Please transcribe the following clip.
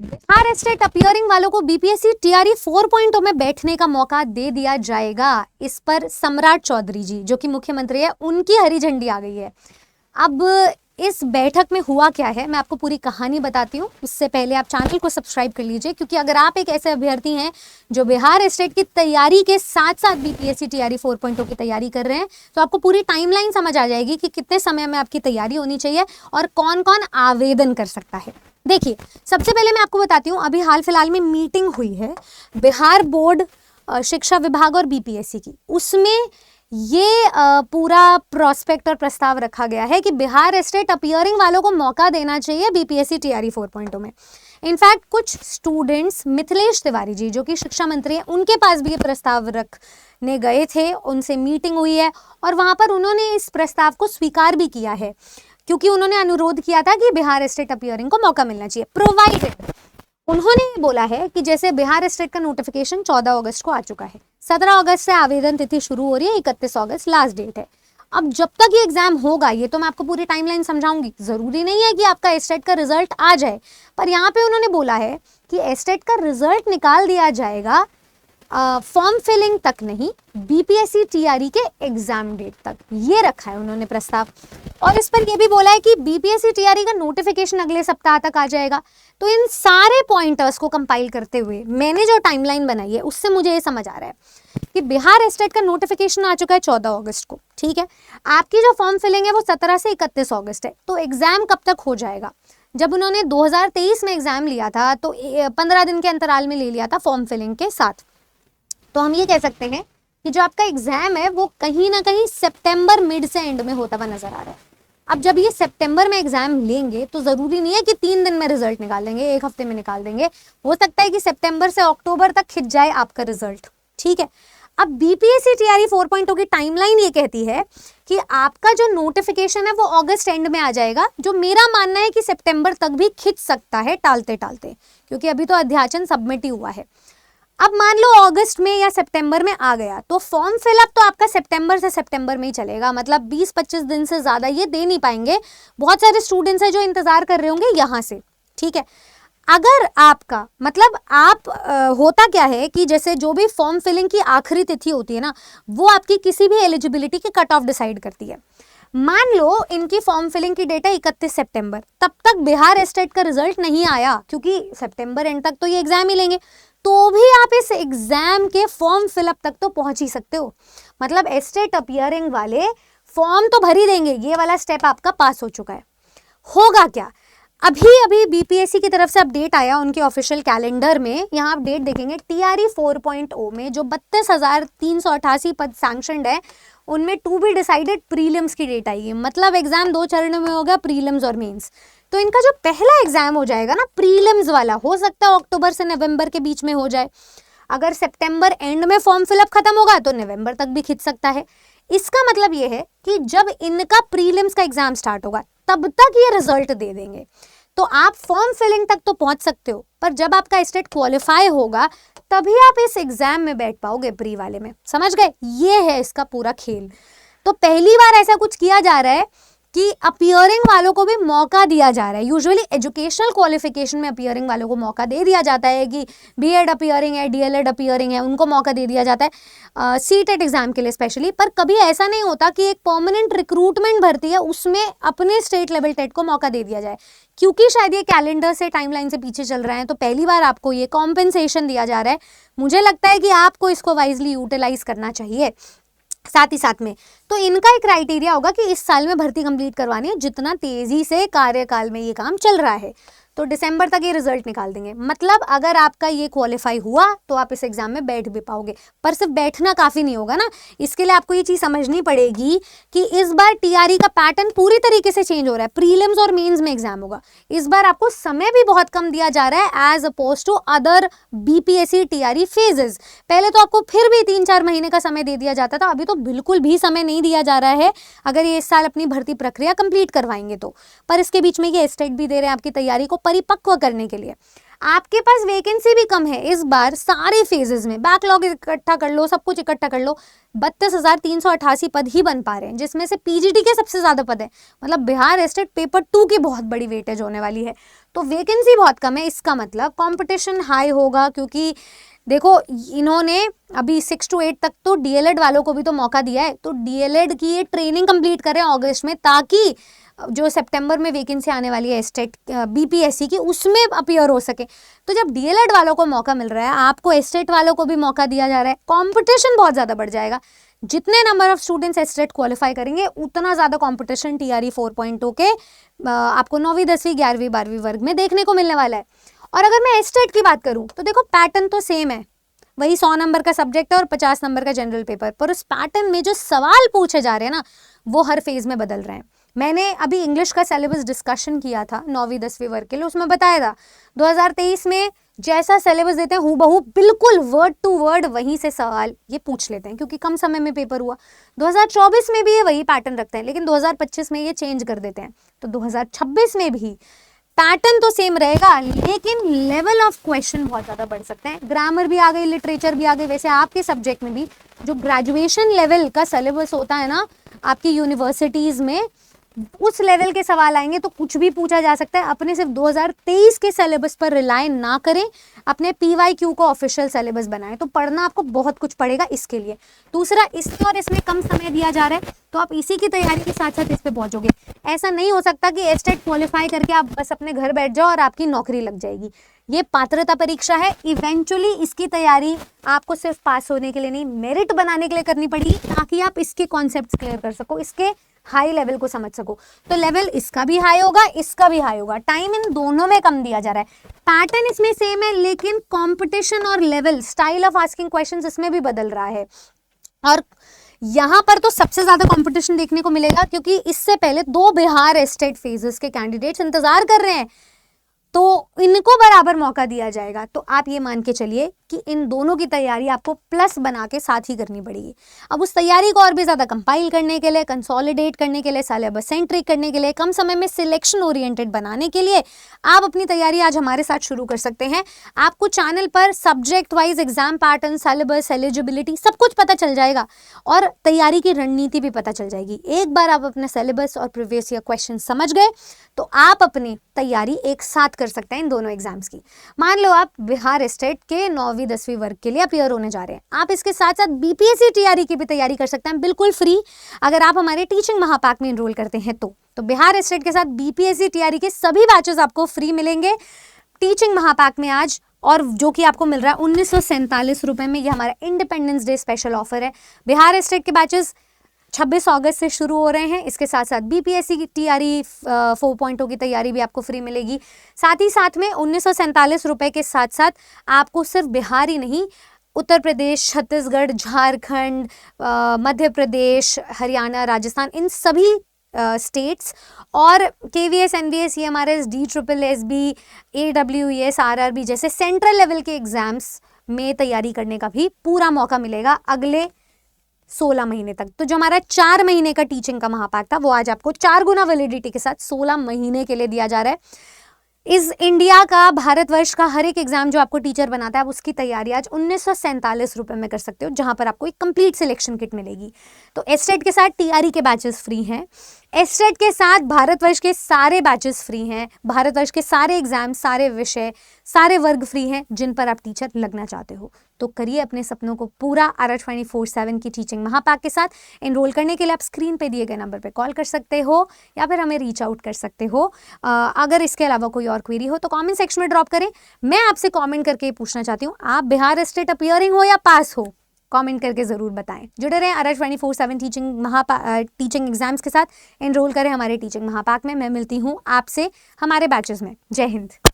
Bihar state appearing वालों को BPSC TRE 4.0 में बैठने का मौका दे दिया जाएगा। इस पर सम्राट चौधरी जी जो कि मुख्यमंत्री है, उनकी हरी झंडी आ गई है। अब इस बैठक में हुआ क्या है, मैं आपको पूरी कहानी बताती हूँ। उससे पहले आप चैनल को सब्सक्राइब कर लीजिए, क्योंकि अगर आप एक ऐसे अभ्यर्थी हैं जो बिहार स्टेट की तैयारी के साथ साथ बीपीएससी टीआरई 4.0 की तैयारी कर रहे हैं, तो आपको पूरी टाइमलाइन समझ आ जाएगी कि कितने समय में आपकी तैयारी होनी चाहिए और कौन कौन आवेदन कर सकता है। देखिए, सबसे पहले मैं आपको बताती हूँ, अभी हाल फिलहाल में मीटिंग हुई है बिहार बोर्ड शिक्षा विभाग और बीपीएससी की। उसमें ये पूरा प्रोस्पेक्ट और प्रस्ताव रखा गया है कि बिहार स्टेट अपीयरिंग वालों को मौका देना चाहिए बीपीएससी टीआरई 4.0 में। इनफैक्ट कुछ स्टूडेंट्स मिथिलेश तिवारी जी जो कि शिक्षा मंत्री हैं, उनके पास भी ये प्रस्ताव रखने गए थे, उनसे मीटिंग हुई है और वहां पर उन्होंने इस प्रस्ताव को स्वीकार भी किया है, क्योंकि उन्होंने अनुरोध किया था कि बिहार स्टेट अपीयरिंग को मौका मिलना चाहिए, प्रोवाइडेड उन्होंने ये बोला है कि जैसे बिहार स्टेट का नोटिफिकेशन 14 अगस्त को आ चुका है, 17 अगस्त से आवेदन तिथि शुरू हो रही है, 31 अगस्त लास्ट डेट है। अब जब तक ये एग्जाम होगा, ये तो मैं आपको पूरी टाइमलाइन समझाऊंगी, जरूरी नहीं है कि आपका एस्टेट का रिजल्ट आ जाए, पर यहाँ पे उन्होंने बोला है कि एस्टेट का रिजल्ट निकाल दिया जाएगा फॉर्म फिलिंग तक नहीं, बीपीएससी टीआरई के एग्जाम डेट तक, ये रखा है उन्होंने प्रस्ताव। और इस पर यह भी बोला है कि बीपीएससी टीआरई का नोटिफिकेशन अगले सप्ताह तक आ जाएगा। तो इन सारे पॉइंटर्स को कंपाइल करते हुए मैंने जो टाइमलाइन बनाई है, उससे मुझे ये समझ आ रहा है कि बिहार स्टेट का नोटिफिकेशन आ चुका है 14 अगस्त को, ठीक है। आपकी जो फॉर्म फिलिंग है वो 17 से 31 अगस्त है। तो एग्जाम कब तक हो जाएगा? जब उन्होंने 2023 में एग्जाम लिया था तो 15 दिन के अंतराल में ले लिया था फॉर्म फिलिंग के साथ। तो हम ये कह सकते हैं कि जो आपका एग्जाम है वो कहीं ना कहीं सितंबर मिड से एंड में होता हुआ नजर आ रहा है। अब जब ये सितंबर में एग्जाम लेंगे तो जरूरी नहीं है कि 3 दिन में रिजल्ट निकाल देंगे, 1 हफ्ते में निकाल देंगे, हो सकता है कि सितंबर से अक्टूबर तक खिंच जाए आपका रिजल्ट, ठीक है। अब बीपीएससी टीआरई 4.0 की टाइमलाइन ये कहती है कि आपका जो नोटिफिकेशन है वो अगस्त एंड में आ जाएगा, जो मेरा मानना है कि सितंबर तक भी खिंच सकता है टालते टालते, क्योंकि अभी तो अध्याचन सबमिट ही हुआ है। अब मान लो अगस्त में या सितंबर में आ गया तो फॉर्म फिलअप तो आपका सितंबर से सितंबर में ही चलेगा, मतलब 20-25 दिन से ज्यादा ये दे नहीं पाएंगे। बहुत सारे स्टूडेंट्स हैं जो इंतजार कर रहे होंगे यहाँ से, ठीक है। अगर आपका मतलब आप होता क्या है कि जैसे जो भी फॉर्म फिलिंग की आखिरी तिथि होती है ना, वो आपकी किसी भी एलिजिबिलिटी के कट ऑफ डिसाइड करती है। मान लो इनकी फॉर्म फिलिंग की डेट है 31 सितंबर, तब तक बिहार स्टेट का रिजल्ट नहीं आया, क्योंकि सितंबर एंड तक तो ये एग्जाम ही लेंगे, तो भी आप इस एग्जाम के फॉर्म फिलअप तक तो पहुंच ही सकते हो। मतलब स्टेट अपीयरिंग वाले फॉर्म तो भर ही देंगे, ये वाला स्टेप आपका पास हो चुका है। होगा क्या, अभी बीपीएससी की तरफ से अपडेट आया उनके ऑफिशियल कैलेंडर में, यहाँ आप डेट देखेंगे टीआरई 4.0 में जो 32,388 पद सैंक्शनड है, उनमें टू बी डिसाइडेड प्रीलिम्स की डेट आएगी। मतलब एग्जाम 2 चरणों में होगा, प्रीलिम्स और मेंस। तो इनका जो पहला एग्जाम हो जाएगा ना प्रीलिम्स वाला, हो सकता है अक्टूबर से नवंबर के बीच में हो जाए। अगर सितंबर एंड में फॉर्म फिलअप खत्म होगा तो नवंबर तक भी खिंच सकता है। इसका मतलब ये है कि जब इनका प्रीलिम्स का एग्जाम स्टार्ट होगा तब तक ये रिजल्ट दे देंगे। तो आप फॉर्म फिलिंग तक तो पहुंच सकते हो, पर जब आपका स्टेट क्वालिफाई होगा तभी आप इस एग्जाम में बैठ पाओगे प्री वाले में, समझ गए? ये है इसका पूरा खेल। तो पहली बार ऐसा कुछ किया जा रहा है कि अपीयरिंग वालों को भी मौका दिया जा रहा है। यूजुअली एजुकेशनल क्वालिफिकेशन में अपीयरिंग वालों को मौका दे दिया जाता है कि बीएड अपीयरिंग है, डीएलएड अपीयरिंग है, उनको मौका दे दिया जाता है सीटेट एग्जाम के लिए स्पेशली। पर कभी ऐसा नहीं होता कि एक परमानेंट रिक्रूटमेंट भर्ती है उसमें अपने स्टेट लेवल टेट को मौका दे दिया जाए, क्योंकि शायद ये कैलेंडर से टाइमलाइन से पीछे चल रहे हैं। तो पहली बार आपको ये कॉम्पेंसेशन दिया जा रहा है। मुझे लगता है कि आपको इसको वाइजली यूटिलाइज करना चाहिए। साथ ही साथ में तो इनका एक क्राइटेरिया होगा कि इस साल में भर्ती कंप्लीट करवानी है, जितना तेजी से कार्यकाल में ये काम चल रहा है। तो दिसंबर तक ये रिजल्ट निकाल देंगे। मतलब अगर आपका ये क्वालिफाई हुआ तो आप इस एग्जाम में बैठ भी पाओगे। पर सिर्फ बैठना काफी नहीं होगा ना, इसके लिए आपको ये चीज समझनी पड़ेगी कि इस बार टीआरई का पैटर्न पूरी तरीके से चेंज हो रहा है। प्रीलिम्स और मेंस में एग्जाम होगा, इस बार आपको समय भी बहुत कम दिया जा रहा है as oppose to other BPSC TRE phases. पहले तो आपको फिर भी 3-4 महीने का समय दे दिया जाता था, अभी तो बिल्कुल भी समय नहीं दिया जा रहा है अगर ये इस साल अपनी भर्ती प्रक्रिया कंप्लीट करवाएंगे तो। पर इसके बीच में ये स्टेट भी दे रहे हैं आपकी तैयारी को परिपक्व करने के लिए। आपके पास वैकेंसी भी कम है इस बार सारे फेजेस में, बैकलॉग इकट्ठा कर लो, सब कुछ इकट्ठा कर लो, 32,388 पद ही बन पा रहे हैं, जिसमें से पीजीटी के सबसे ज्यादा पद है। मतलब बिहार एस्टेट पेपर 2 की बहुत बड़ी वेटेज होने वाली है, तो वैकेंसी बहुत कम है। इसका मतलब कंपटीशन हाई होगा, क्योंकि देखो इन्होंने अभी 6 to 8 तक तो डीएलएड वालों को भी तो मौका दिया है, तो डीएलएड की ये ट्रेनिंग कंप्लीट करें अगस्त में, ताकि जो सितंबर में वैकेंसी आने वाली है एस्टेट बीपीएससी की, उसमें अपीयर हो सके। तो जब डीएलएड वालों को मौका मिल रहा है, आपको एस्टेट वालों को भी मौका दिया जा रहा है, कंपटीशन बहुत ज़्यादा बढ़ जाएगा। जितने number of students estate qualify करेंगे, उतना ज़्यादा कंपटीशन टीआरई 4.0 के आपको 9वीं 10वीं 11वीं 12वीं वर्ग में देखने को मिलने वाला है। और अगर मैं एस्टेट की बात करूं तो देखो पैटर्न तो सेम है, वही 100 नंबर का सब्जेक्ट है और 50 नंबर का जनरल पेपर, पर उस पैटर्न में जो सवाल पूछे जा रहे हैं ना, वो हर फेज में बदल रहे हैं। मैंने अभी इंग्लिश का सिलेबस डिस्कशन किया था 9वीं 10वीं वर्ग के लिए, उसमें बताया था 2023 में जैसा सिलेबस देते हैं हूबहू बिल्कुल वर्ड टू वर्ड वहीं से सवाल ये पूछ लेते हैं, क्योंकि कम समय में पेपर हुआ। 2024 में भी ये वही पैटर्न रखते हैं, लेकिन 2025 में ये चेंज कर देते हैं। तो 2026 में भी पैटर्न तो सेम रहेगा, लेकिन लेवल ऑफ क्वेश्चन बहुत ज़्यादा बढ़ सकते हैं। ग्रामर भी आ गई, लिटरेचर भी आ गई। वैसे आपके सब्जेक्ट में भी जो ग्रेजुएशन लेवल का सिलेबस होता है ना आपकी यूनिवर्सिटीज़ में, उस लेवल के सवाल आएंगे तो कुछ भी पूछा जा सकता है। अपने सिर्फ 2023 के सिलेबस पर रिलाय ना करें, अपने PYQ को ऑफिशियल सिलेबस बनाएं। तो पढ़ना आपको बहुत कुछ पड़ेगा इसके लिए। दूसरा, इसमें और इसमें कम समय दिया जा रहा है, तो आप इसी की तैयारी के साथ साथ इस पे पहुंचोगे। ऐसा नहीं हो सकता कि एस्टेट क्वालिफाई करके आप बस अपने घर बैठ जाओ और आपकी नौकरी लग जाएगी। ये पात्रता परीक्षा है, इवेंचुअली इसकी तैयारी आपको सिर्फ पास होने के लिए नहीं, मेरिट बनाने के लिए करनी पड़ेगी, ताकि आप इसके कॉन्सेप्ट्स क्लियर कर सको, इसके हाई लेवल को समझ सको। तो लेवल इसका भी हाई होगा, इसका भी हाई होगा। टाइम इन दोनों में कम दिया जा रहा है। पैटर्न इसमें सेम है, लेकिन कंपटीशन और level, style of asking questions इसमें भी बदल रहा है। और यहाँ पर तो सबसे ज्यादा कंपटीशन देखने को मिलेगा, क्योंकि इससे पहले 2 बिहार एस्टेट फेजेस के कैंडिडेट्स इंतजार कर रहे हैं, तो इनको बराबर मौका दिया जाएगा। तो आप ये मान के चलिए कि इन दोनों की तैयारी आपको प्लस बना के साथ ही करनी पड़ेगी। अब उस तैयारी को और भी ज़्यादा कंपाइल करने के लिए, कंसोलिडेट करने के लिए, सिलेबस सेंट्रिक करने के लिए, कम समय में सिलेक्शन ओरिएंटेड बनाने के लिए आप अपनी तैयारी आज हमारे साथ शुरू कर सकते हैं। आपको चैनल पर subject wise exam pattern, syllabus, eligibility सब कुछ पता चल जाएगा और तैयारी की रणनीति भी पता चल जाएगी। एक बार आप अपने सिलेबस और प्रीवियस ईयर क्वेश्चन समझ गए तो आप अपनी तैयारी एक साथ कर सकते हैं इन दोनों एग्जाम्स की। मान लो आप बिहार एस्टेट के 9वीं 10वीं वर्ग के लिए अपीयर होने जा रहे हैं, आप इसके साथ साथ बीपीएससी टीआरई की भी तैयारी कर सकते हैं बिल्कुल फ्री, अगर आप हमारे टीचिंग महापाक में एनरोल करते हैं तो बिहार एस्टेट के साथ बीपीएससी टीआरई के सभी बैचेस आपको फ्री मिलेंगे टीचिंग महापाक में आज, और जो कि आपको मिल रहा है 1947 रुपए में। ये हमारा इंडिपेंडेंस डे स्पेशल ऑफर है। बिहार एस्टेट के बैचेस 26 अगस्त से शुरू हो रहे हैं। इसके साथ साथ बीपीएससी की टीआरई 4.0 की तैयारी भी आपको फ्री मिलेगी। साथ ही साथ में 1947 रुपए के साथ साथ आपको सिर्फ बिहार ही नहीं, उत्तर प्रदेश, छत्तीसगढ़, झारखंड, मध्य प्रदेश, हरियाणा, राजस्थान, इन सभी स्टेट्स और KVS, NVS, EMRS, DSSS, AWES, RRB जैसे सेंट्रल लेवल के एग्जाम्स में तैयारी करने का भी पूरा मौका मिलेगा अगले 16 महीने तक। तो जो हमारा 4 महीने का टीचिंग का महापाक था, वो आज आपको 4 गुना वैलिडिटी के साथ 16 महीने के लिए दिया जा रहा है। इस इंडिया का, भारतवर्ष का हर एक एग्जाम जो आपको टीचर बनाता है, उसकी तैयारी आज 1947 रुपए में कर सकते हो, जहां पर आपको एक कंप्लीट सिलेक्शन किट मिलेगी। तो एस्टेट के साथ टीआरई के बैचेस फ्री हैं, एस्टेट के साथ भारतवर्ष के सारे बैचेस फ्री हैं, भारतवर्ष के सारे एग्जाम, सारे विषय, सारे वर्ग फ्री हैं जिन पर आप टीचर लगना चाहते हो। तो करिए अपने सपनों को पूरा। RH 24/7 की टीचिंग महापाक के साथ एनरोल करने के लिए आप स्क्रीन पे दिए गए नंबर पे कॉल कर सकते हो या फिर हमें रीच आउट कर सकते हो। अगर इसके अलावा कोई और क्वेरी हो तो कमेंट सेक्शन में ड्रॉप करें। मैं आपसे कमेंट करके पूछना चाहती हूँ, आप बिहार एस्टेट अपीयरिंग हो या पास हो? कमेंट करके ज़रूर बताएं। जुड़े रहें RH 24/7 टीचिंग एग्जाम्स के साथ। एनरोल करें हमारे टीचिंग महापाक में। मैं मिलती हूँ आपसे हमारे बैचेस में। जय हिंद।